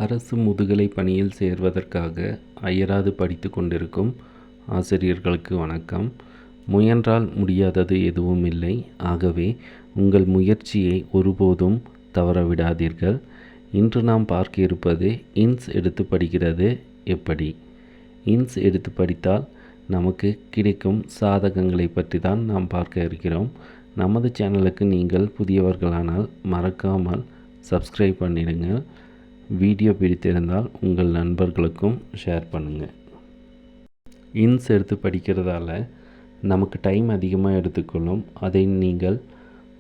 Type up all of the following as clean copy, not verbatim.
அரசு முதுகலை பணியில் சேர்வதற்காக அயராது படித்து கொண்டிருக்கும் ஆசிரியர்களுக்கு வணக்கம். முயன்றால் முடியாதது எதுவும் இல்லை. ஆகவே உங்கள் முயற்சியை ஒருபோதும் தவறவிடாதீர்கள். இன்று நாம் பார்க்க இருப்பது இன்ஸ் எடுத்து படிக்கிறது எப்படி. இன்ஸ் எடுத்து படித்தால் நமக்கு கிடைக்கும் சாதகங்களை பற்றி தான் நாம் பார்க்க இருக்கிறோம். நமது சேனலுக்கு நீங்கள் புதியவர்களானால் மறக்காமல் சப்ஸ்கிரைப் பண்ணிடுங்கள். வீடியோ பிடித்திருந்தால் உங்கள் நண்பர்களுக்கும் ஷேர் பண்ணுங்கள். இன்ஸ் எடுத்து படிக்கிறதால நமக்கு டைம் அதிகமாக எடுத்துக்கொள்ளும். அதை நீங்கள்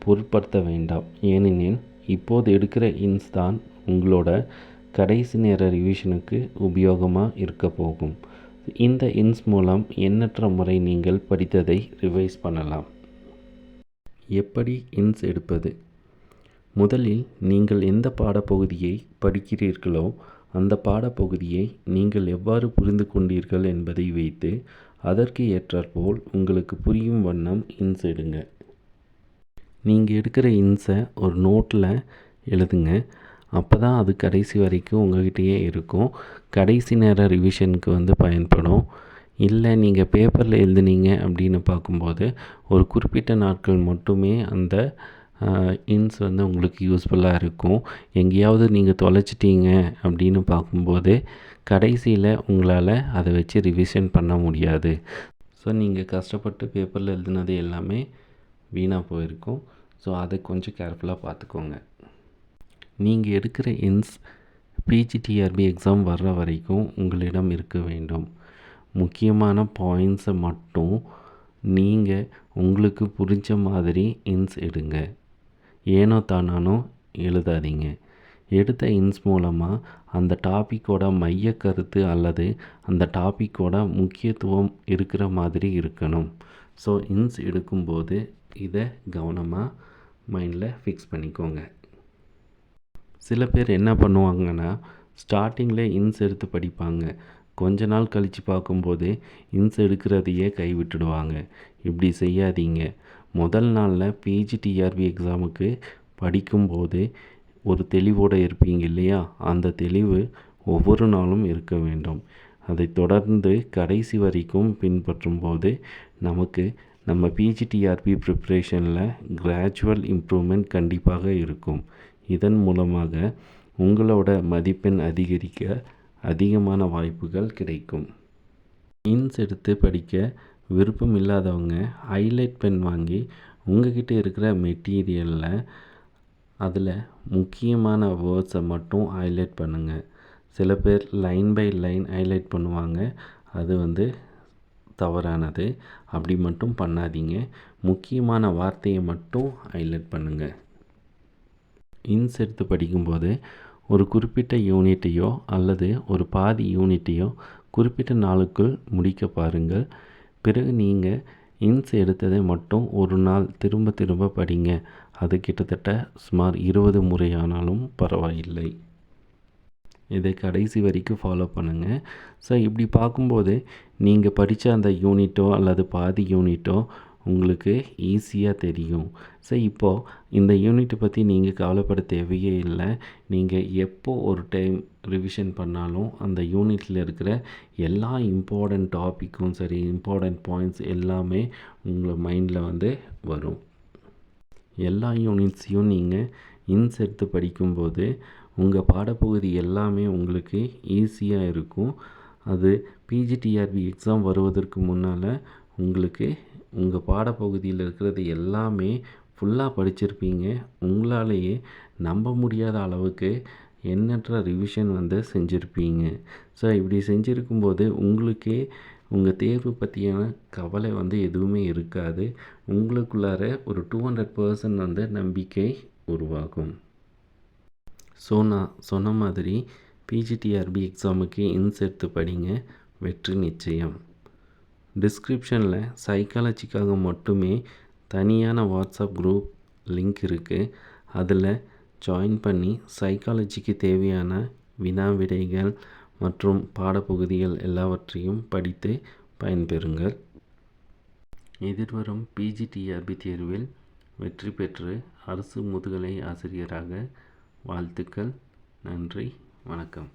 பொருட்படுத்த வேண்டாம். ஏனெனில் இப்போது எடுக்கிற இன்ஸ் தான் உங்களோட கடைசி நேர ரிவிஷனுக்கு உபயோகமாக இருக்க போகும். இந்த இன்ஸ் மூலம் எண்ணற்ற முறை நீங்கள் படித்ததை ரிவைஸ் பண்ணலாம். எப்படி இன்ஸ் எடுப்பது? முதலில் நீங்கள் எந்த பாடப்பகுதியை படிக்கிறீர்களோ அந்த பாடப்பகுதியை நீங்கள் எவ்வாறு புரிந்து கொண்டீர்கள் என்பதை வைத்து அதற்கு ஏற்றாற்போல் உங்களுக்கு புரியும் வண்ணம் இன்ஸ் எடுங்க. நீங்கள் எடுக்கிற இன்ஸை ஒரு நோட்டில் எழுதுங்க. அப்போ தான் அது கடைசி வரைக்கும் உங்கள்கிட்டயே இருக்கும். கடைசி நேர ரிவிஷனுக்கு பயன்படும். இல்லை நீங்கள் பேப்பரில் எழுதுனீங்க அப்படின்னு பார்க்கும்போது ஒரு குறிப்பிட்ட நாட்கள் மட்டுமே அந்த இன்ஸ் உங்களுக்கு யூஸ்ஃபுல்லாக இருக்கும். எங்கேயாவது நீங்கள் தொலைச்சிட்டீங்க அப்படின்னு பார்க்கும்போது கடைசியில் உங்களால் அதை வச்சு ரிவிஷன் பண்ண முடியாது. ஸோ நீங்கள் கஷ்டப்பட்டு பேப்பரில் எழுதுனது எல்லாமே வீணாக போயிருக்கும். ஸோ அதை கொஞ்சம் கேர்ஃபுல்லாக பார்த்துக்கோங்க. நீங்கள் எடுக்கிற இன்ஸ் பிஜிடிஆர்பி எக்ஸாம் வர்ற வரைக்கும் உங்களிடம் இருக்க வேண்டும். முக்கியமான பாயிண்ட்ஸை மட்டும் நீங்கள் உங்களுக்கு புரிஞ்ச மாதிரி இன்ஸ் எடுங்க. ஏனோ தானானோ எழுதாதீங்க. எடுத்த இன்ஸ் மூலமாக அந்த டாப்பிக்கோட மைய கருத்து அல்லது அந்த டாப்பிக்கோட முக்கியத்துவம் இருக்கிற மாதிரி இருக்கணும். ஸோ இன்ஸ் எடுக்கும்போது இதை கவனமாக மைண்டில் ஃபிக்ஸ் பண்ணிக்கோங்க. சில பேர் என்ன பண்ணுவாங்கன்னா ஸ்டார்டிங்கில் இன்ஸ் எடுத்து படிப்பாங்க. கொஞ்ச நாள் கழித்து பார்க்கும்போது இன்ஸ் எடுக்கிறதையே கைவிட்டுடுவாங்க. இப்படி செய்யாதீங்க. முதல் நாளில் பிஜிடிஆர்பி எக்ஸாமுக்கு படிக்கும்போது ஒரு தெளிவோடு இருப்பீங்க இல்லையா? அந்த தெளிவு ஒவ்வொரு நாளும் இருக்க வேண்டும். அதை தொடர்ந்து கடைசி வரைக்கும் பின்பற்றும் போது நமக்கு நம்ம பிஜிடிஆர்பி ப்ரிப்ரேஷனில் கிராஜுவல் இம்ப்ரூவ்மெண்ட் கண்டிப்பாக இருக்கும். இதன் மூலமாக உங்களோட மதிப்பெண் அதிகரிக்க அதிகமான வாய்ப்புகள் கிடைக்கும். இன்ஸ் எடுத்து படிக்க விருப்பம் இல்லாதவங்க ஹைலைட் பென் வாங்கி உங்கள்கிட்ட இருக்கிற மெட்டீரியலில் அதில் முக்கியமான வேர்ட்ஸை மட்டும் ஹைலைட் பண்ணுங்கள். சில பேர் லைன் பை லைன் ஹைலைட் பண்ணுவாங்க. அது தவறானது. அப்படி மட்டும் பண்ணாதீங்க. முக்கியமான வார்த்தையை மட்டும் ஹைலைட் பண்ணுங்கள். இன்ஸ் எடுத்து படிக்கும்போது ஒரு குறிப்பிட்ட யூனிட்டையோ அல்லது ஒரு பாதி யூனிட்டையோ குறிப்பிட்ட நாளுக்குள் முடிக்க பாருங்கள். பிறகு நீங்கள் இன்ஸ் எடுத்ததை மட்டும் ஒரு நாள் திரும்ப திரும்ப படிங்க. அது கிட்டத்தட்ட சுமார் 20 முறையானாலும் பரவாயில்லை. இதை கடைசி வரைக்கும் ஃபாலோ பண்ணுங்கள். ஸோ இப்படி பார்க்கும்போது நீங்கள் படித்த அந்த யூனிட்டோ அல்லது பாதி யூனிட்டோ உங்களுக்கு ஈஸியாக தெரியும். ஸோ இப்போது இந்த யூனிட்டை பற்றி நீங்கள் கவலைப்பட தேவையே இல்லை. நீங்கள் எப்போ ஒரு டைம் ரிவிஷன் பண்ணாலும் அந்த யூனிட்டில் இருக்கிற எல்லா இம்பார்ட்டண்ட் டாப்பிக்கும் சரி, இம்பார்ட்டண்ட் பாயிண்ட்ஸ் எல்லாமே உங்கள் மைண்டில் வரும். எல்லா யூனிட்ஸையும் நீங்கள் இன்ஸ் எடுத்து படிக்கும்போது உங்கள் பாடப்பகுதி எல்லாமே உங்களுக்கு ஈஸியாக இருக்கும். அது பிஜிடிஆர்பி எக்ஸாம் வருவதற்கு முன்னால் உங்களுக்கு உங்கள் பாடப்பகுதியில் இருக்கிறது எல்லாமே ஃபுல்லாக படிச்சிருப்பீங்க. உங்களாலேயே நம்ப முடியாத அளவுக்கு எண்ணற்ற ரிவிஷன் செஞ்சுருப்பீங்க. ஸோ இப்படி செஞ்சுருக்கும்போது உங்களுக்கே உங்கள் தேர்வு பற்றியான கவலை எதுவுமே இருக்காது. உங்களுக்குள்ளார ஒரு 200% நம்பிக்கை உருவாகும். ஸோ நான் சொன்ன மாதிரி பிஜிடிஆர்பி எக்ஸாமுக்கு இன்ஸ் எடுத்து படிங்க. வெற்றி நிச்சயம். டிஸ்கிரிப்ஷனில் சைக்காலஜிக்காக மட்டுமே தனியான வாட்ஸ்அப் குரூப் லிங்க் இருக்குது. அதில் ஜாயின் பண்ணி சைக்காலஜிக்கு தேவையான வினா விடைகள் மற்றும் பாடப்பகுதிகள் எல்லாவற்றையும் படித்து பயன்பெறுங்கள். எதிர்வரும் பிஜிடிஆர்பி தேர்வில் வெற்றி பெற்று அரசு முதுகலை ஆசிரியராக வாழ்த்துக்கள். நன்றி, வணக்கம்.